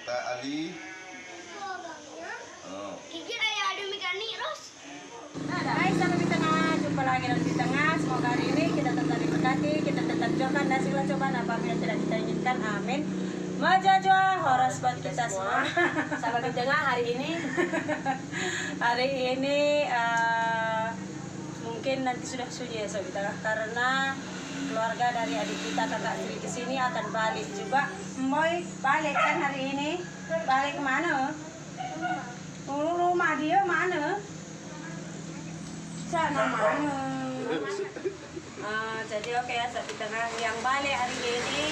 Kak Ali. Kikir ayah ada mekanik Ros. Hai sahabat di tengah, jumpa lagi dalam di tengah. Semoga hari ini kita tetap diberkati, kita tetap jauhkan dari segala cobaan apapun yang tidak kita inginkan. Amin. Majajwa horas buat kita semua. Sahabat di tengah hari ini mungkin nanti sudah sunyi ya sahabat di tengah, karena keluarga dari adik kita kakak Sri ke sini akan balik juga. Moy balik kan hari ini? Balik kemana? Rumah dia mana? Sana mana? Jadi oke ya sahabat di tengah, yang balik hari ini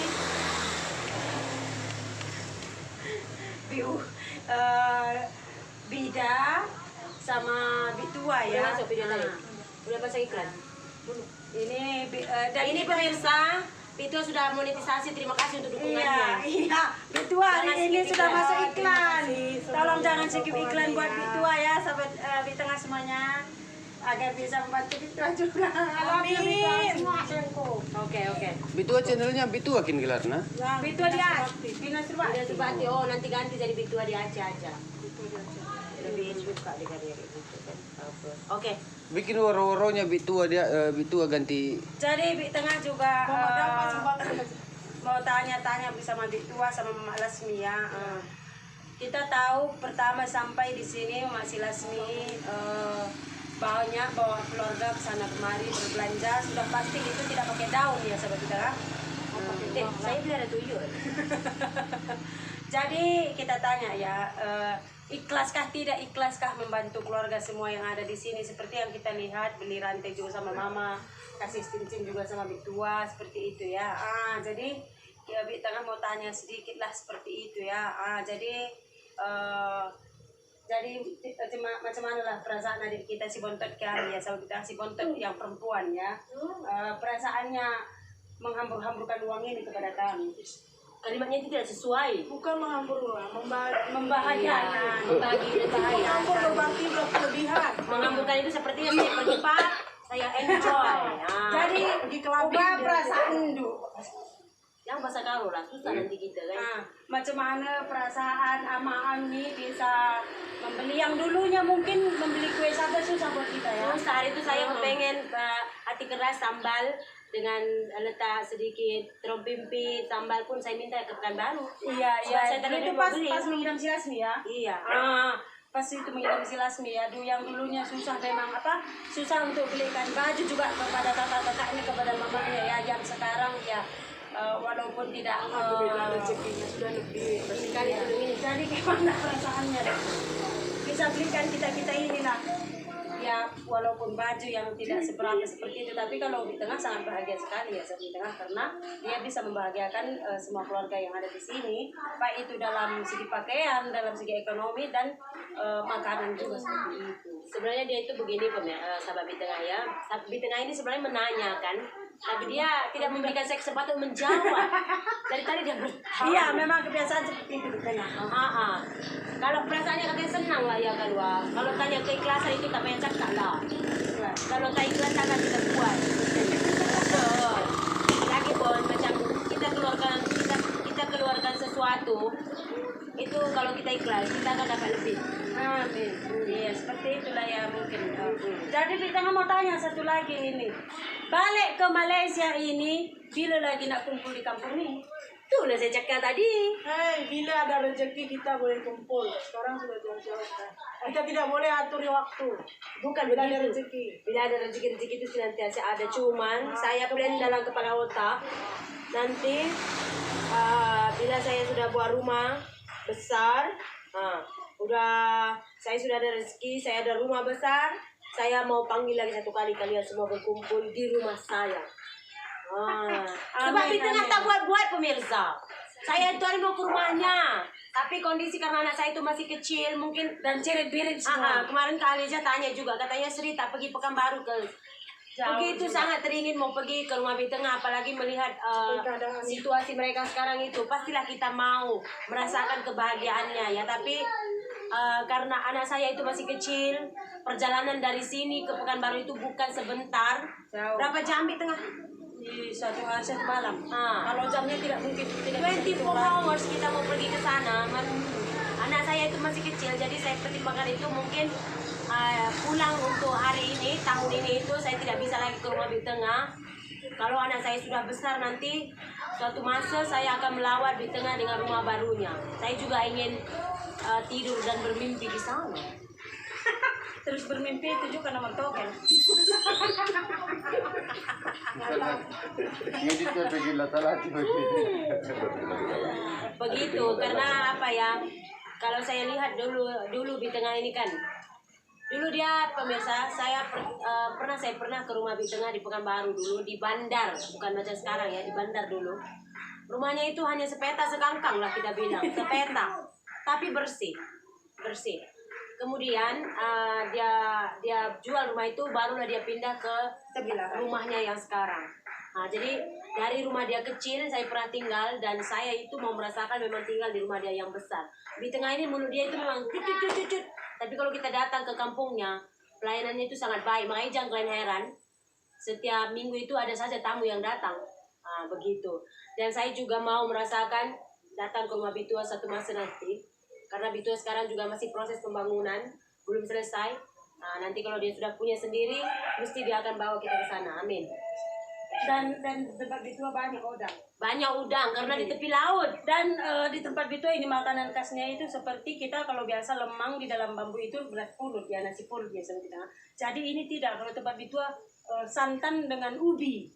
Bida sama Bitua ya. Udah pasang iklan. Ini Dan ini pemirsa, Bitua sudah monetisasi. Terima kasih untuk dukungannya. Iya. Bitua hari ini sudah masuk iklan. Tolong jangan skip iklan buat Bitua ya sahabat di tengah semuanya, agar bisa membantu Bitua juga. Amin. Oke. Bitua channelnya Bitua kin gelar nah. Bitua dia. Bina Surba. Udah Subati. Oh, nanti ganti jadi Bitua di Aceh aja. Lebih suka dengan yang itu kan. Oke. Bikin waro-waronya Bitua dia Bitua ganti. Jadi di tengah juga mau tanya-tanya bersama Bitua sama Mama Lasmi ya. Kita tahu pertama sampai di sini Mama Lasmi banyak bawa keluarga ke sana kemari berbelanja, sudah pasti itu tidak pakai daun ya sahabat kita kan? Saya tidak ada tuyul. Jadi kita tanya ya, ikhlaskah tidak ikhlaskah membantu keluarga semua yang ada di sini, seperti yang kita lihat beli rantai juga sama mama, kasih cincin juga sama Bitua seperti itu ya. Jadi ya Tengah mau tanya sedikit lah seperti itu ya. Jadi macam mana lah perasaan adik kita si Bontot kali ya, sama kita si Bontot yang perempuan ya, perasaannya menghambur-hamburkan uang ini kepada kami. Kalimatnya itu tidak sesuai. Bukan menghambur uang, Membahayakan. Membagi berbahaya. menghambur berarti berlebihan. Menghamburkan itu seperti yang saya pergi pak, saya enjoy. Jadi Di kelabing ubah dia. perasaan dulu. Yang bahasa karo lah, susah nanti kita kan. Macam mana perasaan Ama Ami bisa membeli yang dulunya mungkin membeli kue sabar susah buat kita ya. Terus hari itu saya kepengen hati keras sambal dengan letak sedikit terong pimpin, sambal pun saya minta ke Pekanbaru. Iya. Saya Itu mau pas beli. mengirim si Lasmi ya. Iya. Pas itu mengirim si Lasmi ya. Yang dulunya susah memang susah untuk belikan baju juga kepada kakak-kakaknya, kepada mamanya ya. Yang sekarang ya walaupun tidak Rezekinya sudah lebih sekali ini. Jadi gimana perasaannya deh? Bisa belikan kita inilah ya, walaupun baju yang tidak seberapa seperti itu, tapi kalau di tengah sangat bahagia sekali ya di tengah, karena dia bisa membahagiakan semua keluarga yang ada di sini, baik itu dalam segi pakaian, dalam segi ekonomi, dan makanan juga seperti itu. Sebenarnya dia itu begini sahabat di tengah ya. Di tengah ini sebenarnya menanyakan, tapi dia tidak memberikan saya kesempatan menjawab. Dari tadi dia bertanya. Iya, memang kebiasaan seperti itu di tengah. Kalau perasaannya katanya senang lah ya kalau tanya keikhlasan itu tak payah cakap lah. Kalau tak ikhlas takkan kita buat. Betul. Lagi pun macam kita keluarkan sesuatu itu, kalau kita ikhlas kita akan dapat lebih. Amin. Iya, seperti itulah ya mungkin. Jadi kita mau tanya satu lagi ini. Balik ke Malaysia ini, bila lagi nak kumpul di kampung ini? Itulah saya cakap tadi. bila ada rezeki kita boleh kumpul. Sekarang sudah jauh-jauh kan. Kita tidak boleh atur waktu. Bukan Bila ada begitu. rezeki. Bila ada rezeki itu senantiasa ada. Cuman saya plan dalam kepala otak nanti bila saya sudah buat rumah besar, saya sudah ada rezeki, saya ada rumah besar, saya mau panggil lagi satu kali kalian semua berkumpul di rumah saya. Sebab di tengah tak buat-buat pemirsa. Saya itu hari mau ke rumahnya, tapi kondisi karena anak saya itu masih kecil mungkin Dan cirit-birit semua. kemarin Kak Aliza tanya juga, katanya Sri tak pergi Pekanbaru ke begitu sangat teringin mau pergi ke rumah di tengah, apalagi melihat situasi mereka sekarang itu, pastilah kita mau merasakan kebahagiaannya ya. Tapi karena anak saya itu masih kecil, perjalanan dari sini ke Pekanbaru itu bukan sebentar. Jauh. Berapa jam di tengah? Di satu hari satu malam. Kalau jamnya tidak mungkin, tidak bisa 24 dihitung lagi. hours kita mau pergi ke sana, masih kecil, jadi saya pertimbangkan itu mungkin pulang untuk hari ini, tahun ini itu saya tidak bisa lagi ke rumah di tengah. Kalau anak saya sudah besar nanti, suatu masa saya akan melawat di tengah dengan rumah barunya. Saya juga ingin tidur dan bermimpi di sana. Terus bermimpi itu juga nomor token. Ngedit ka sa gila talati Begitu, karena apa ya? Kalau saya lihat dulu di tengah ini kan, dulu dia pemirsa, saya pernah ke rumah di tengah di Pekanbaru dulu, di Bandar, bukan macam sekarang ya, di Bandar dulu. Rumahnya itu hanya sepeta sekangkang lah kita bilang, sepeta, tapi bersih. Kemudian dia jual rumah itu, barulah dia pindah ke rumahnya yang sekarang. Nah, jadi dari rumah dia kecil saya pernah tinggal, dan saya itu mau merasakan memang tinggal di rumah dia yang besar. Di tengah ini mulut dia itu memang cucut. Tapi kalau kita datang ke kampungnya, pelayanannya itu sangat baik. Makanya jangan kalian heran, setiap minggu itu ada saja tamu yang datang. Nah, begitu. Dan saya juga mau merasakan datang ke rumah Bitua satu masa nanti. Karena Bitua sekarang juga masih proses pembangunan, belum selesai. Nah, nanti kalau dia sudah punya sendiri, mesti dia akan bawa kita ke sana. Amin. Dan tempat Bitua banyak udang. Banyak udang karena di tepi laut. Dan di tempat Bitua ini makanan khasnya itu seperti kita kalau biasa lemang di dalam bambu itu beras pulut ya, nasi pulut biasa kita. Jadi ini tidak, kalau tempat Bitua santan dengan ubi.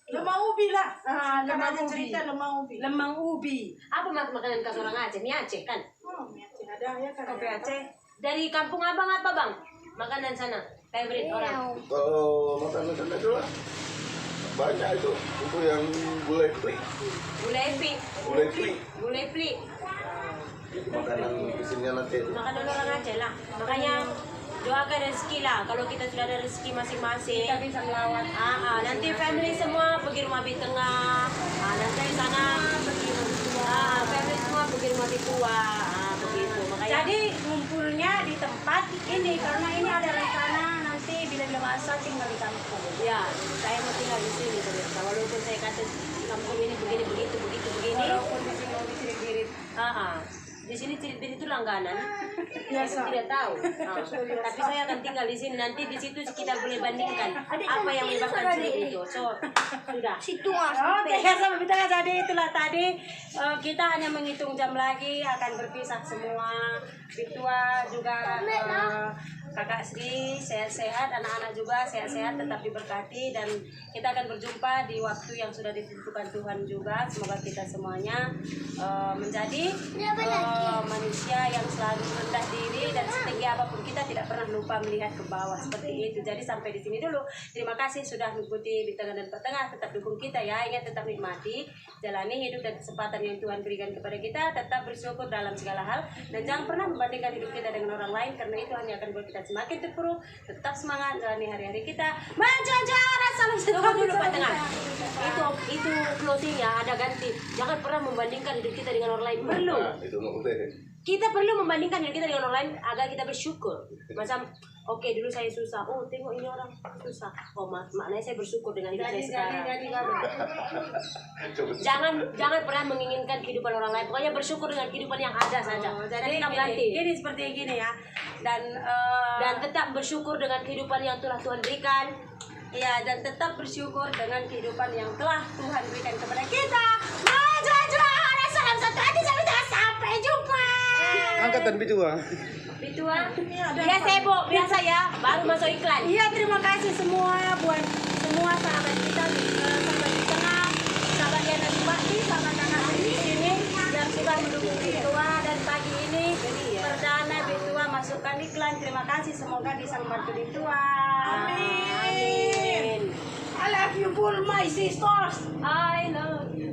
Lemang ubi lah. Lemang Ada ubi. cerita lemang ubi. Lemang ubi. Apa makanan khas orang Aceh? Mie Aceh kan? Ada ya kan. Kopi Aceh. Dari kampung abang apa bang? Makanan sana, favorite orang. Kalau makanan sana itu lah banyak itu yang gulai plik. Gulai pli. Itu makanan isinya nanti itu. Makanan orang Aceh lah. Makanya doakan rezeki lah. Kalau kita sudah ada rezeki masing-masing, Kita bisa melawat. nanti family semua pergi rumah Bitua. Nanti di sana family semua pergi rumah Bitua. Begitu. Makanya Jadi ngumpulnya di tempat ini karena ini ada rencana nanti bila masa tinggal di kampung. ya, saya mau tinggal di sini pemirsa. Walaupun saya kata kampung ini begini begini. Walaupun di sini lebih cirit-cirit. Di sini cirit-cirit itu langganan. Biasa. Saya tidak tahu. Tapi saya akan tinggal di sini. Nanti di situ kita boleh bandingkan apa yang menyebabkan cirit itu. So, sudah. Situ mas. Oke, sama kita jadi itulah tadi kita hanya menghitung jam lagi akan berpisah semua. Bitua juga Kakak Sri sehat-sehat, anak-anak juga sehat-sehat, tetap diberkati, dan kita akan berjumpa di waktu yang sudah ditentukan Tuhan juga. Semoga kita semuanya menjadi manusia yang selalu rendah diri dan setinggi apapun kita tidak pernah lupa melihat ke bawah seperti itu. Jadi sampai di sini dulu. Terima kasih sudah mengikuti di tengah dan petengah. Tetap dukung kita ya. Ingat, tetap nikmati, jalani hidup dan kesempatan yang Tuhan berikan kepada kita. Tetap bersyukur dalam segala hal dan jangan pernah membandingkan hidup kita dengan orang lain, karena itu hanya akan buat kita semakin terpuruk. Tetap semangat jalani hari-hari kita. Menjajar salam Tunggu dulu Pak Tengah. Itu closingnya ada ganti. Jangan pernah membandingkan hidup kita dengan orang lain. Perlu. Nah, itu nggak boleh. Kita perlu membandingkan diri kita dengan orang lain agar kita bersyukur. Macam, oke, dulu saya susah. Oh, tengok ini orang susah. Oh, maknanya saya bersyukur dengan hidup saya sekarang. Jangan pernah menginginkan kehidupan orang lain. Pokoknya bersyukur dengan kehidupan yang ada saja. Jadi kita ganti. gini seperti gini ya. Dan tetap bersyukur dengan kehidupan yang telah Tuhan berikan. ya, dan tetap bersyukur dengan kehidupan yang telah Tuhan berikan kepada kita. Menjajar salam satu hati, sampai jumpa. Angkatan Bitua. Bitua, biasa ya, baru masuk iklan. Iya, terima kasih semua buat semua sahabat kita, sahabat di tengah, sahabat Yana Subakti, sahabat anak di sini yang sudah mendukung Bitua, dan pagi ini perdana Bitua masukkan iklan. Terima kasih, semoga bisa membantu Bitua. Amin. I love you all my sisters. I love you.